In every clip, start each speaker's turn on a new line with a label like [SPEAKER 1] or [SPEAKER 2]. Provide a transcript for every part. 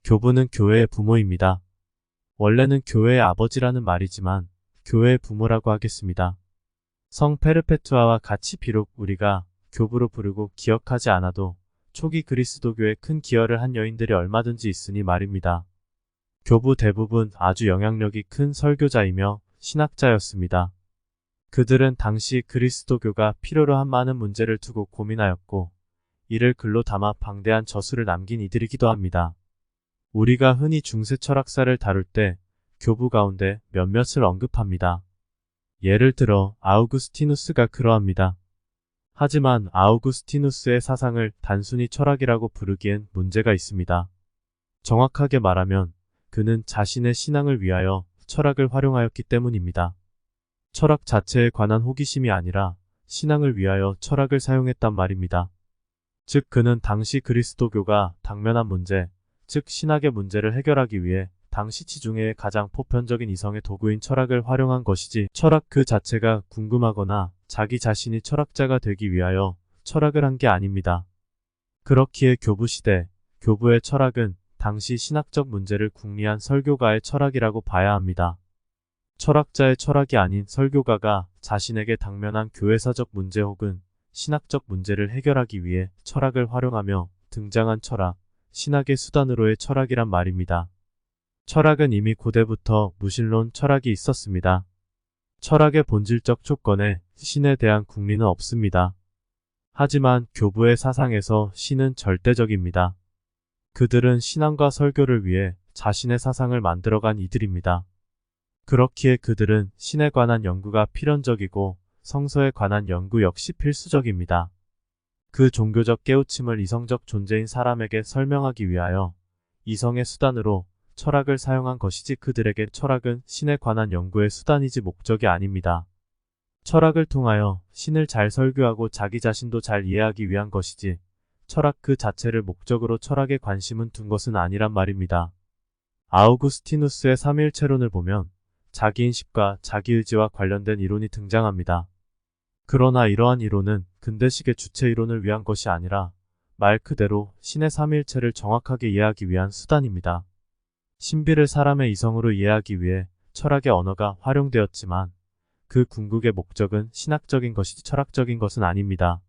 [SPEAKER 1] 교부는 교회의 부모입니다. 원래는 교회의 아버지라는 말이지만 교회의 부모라고 하겠습니다. 성 페르페투아와 같이 비록 우리가 교부로 부르고 기억하지 않아도 초기 그리스도교에 큰 기여를 한 여인들이 얼마든지 있으니 말입니다. 교부 대부분 아주 영향력이 큰 설교자이며 신학자였습니다. 그들은 당시 그리스도교가 필요로 한 많은 문제를 두고 고민하였고 이를 글로 담아 방대한 저술을 남긴 이들이기도 합니다. 우리가 흔히 중세 철학사를 다룰 때 교부 가운데 몇몇을 언급합니다. 예를 들어 아우구스티누스가 그러합니다. 하지만 아우구스티누스의 사상을 단순히 철학이라고 부르기엔 문제가 있습니다. 정확하게 말하면 그는 자신의 신앙을 위하여 철학을 활용하였기 때문입니다. 철학 자체에 관한 호기심이 아니라 신앙을 위하여 철학을 사용했단 말입니다. 즉 그는 당시 그리스도교가 당면한 문제, 즉 신학의 문제를 해결하기 위해 당시 지중해의 가장 보편적인 이성의 도구인 철학을 활용한 것이지 철학 그 자체가 궁금하거나 자기 자신이 철학자가 되기 위하여 철학을 한 게 아닙니다. 그렇기에 교부시대, 교부의 철학은 당시 신학적 문제를 궁리한 설교가의 철학이라고 봐야 합니다. 철학자의 철학이 아닌 설교가가 자신에게 당면한 교회사적 문제 혹은 신학적 문제를 해결하기 위해 철학을 활용하며 등장한 철학, 신학의 수단으로의 철학이란 말입니다. 철학은 이미 고대부터 무신론 철학이 있었습니다. 철학의 본질적 조건에 신에 대한 궁리는 없습니다. 하지만 교부의 사상에서 신은 절대적입니다. 그들은 신앙과 설교를 위해 자신의 사상을 만들어간 이들입니다. 그렇기에 그들은 신에 관한 연구가 필연적이고 성서에 관한 연구 역시 필수적입니다. 그 종교적 깨우침을 이성적 존재인 사람에게 설명하기 위하여 이성의 수단으로 철학을 사용한 것이지 그들에게 철학은 신에 관한 연구의 수단이지 목적이 아닙니다. 철학을 통하여 신을 잘 설교하고 자기 자신도 잘 이해하기 위한 것이지 철학 그 자체를 목적으로 철학에 관심은 둔 것은 아니란 말입니다. 아우구스티누스의 삼위일체론을 보면 자기인식과 자기의지와 관련된 이론이 등장합니다. 그러나 이러한 이론은 근대식의 주체 이론을 위한 것이 아니라 말 그대로 신의 삼위일체를 정확하게 이해하기 위한 수단입니다. 신비를 사람의 이성으로 이해하기 위해 철학의 언어가 활용되었지만 그 궁극의 목적은 신학적인 것이지 철학적인 것은 아닙니다.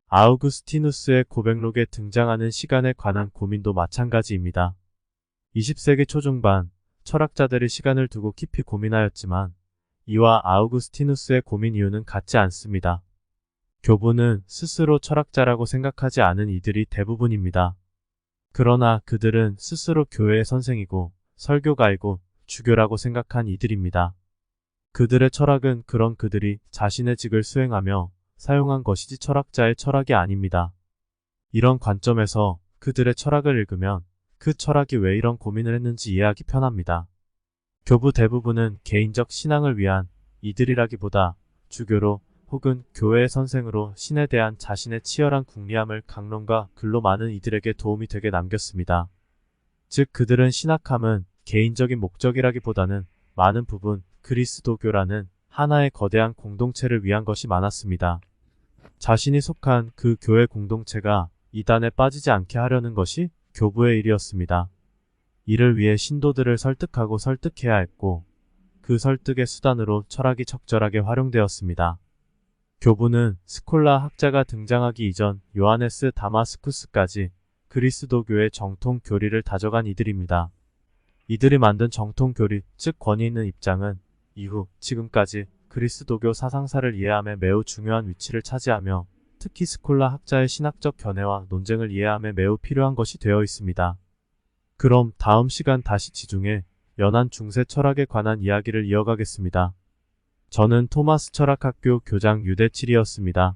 [SPEAKER 1] 아우구스티누스의 고백록에 등장하는 시간에 관한 고민도 마찬가지입니다. 20세기 초중반 철학자들이 시간을 두고 깊이 고민하였지만 이와 아우구스티누스의 고민 이유는 같지 않습니다. 교부는 스스로 철학자라고 생각하지 않은 이들이 대부분입니다. 그러나 그들은 스스로 교회의 선생이고 설교가이고 주교라고 생각한 이들입니다. 그들의 철학은 그런 그들이 자신의 직을 수행하며 사용한 것이지 철학자의 철학이 아닙니다. 이런 관점에서 그들의 철학을 읽으면 그 철학이 왜 이런 고민을 했는지 이해하기 편합니다. 교부 대부분은 개인적 신앙을 위한 이들이라기보다 주교로 혹은 교회의 선생으로 신에 대한 자신의 치열한 궁리함을 강론과 글로 많은 이들에게 도움이 되게 남겼습니다. 즉 그들은 신학함은 개인적인 목적이라기보다는 많은 부분 그리스도교라는 하나의 거대한 공동체를 위한 것이 많았습니다. 자신이 속한 그 교회 공동체가 이단에 빠지지 않게 하려는 것이 교부의 일이었습니다. 이를 위해 신도들을 설득하고 설득해야 했고 그 설득의 수단으로 철학이 적절하게 활용되었습니다. 교부는 스콜라 학자가 등장하기 이전 요하네스 다마스쿠스까지 그리스도교의 정통 교리를 다져간 이들입니다. 이들이 만든 정통 교리, 즉 권위 있는 입장은 이후 지금까지 그리스도교 사상사를 이해함에 매우 중요한 위치를 차지하며 특히 스콜라 학자의 신학적 견해와 논쟁을 이해함에 매우 필요한 것이 되어 있습니다. 그럼 다음 시간 다시 지중해 연안 중세 철학에 관한 이야기를 이어가겠습니다. 저는 토마스 철학학교 교장 유대칠이었습니다.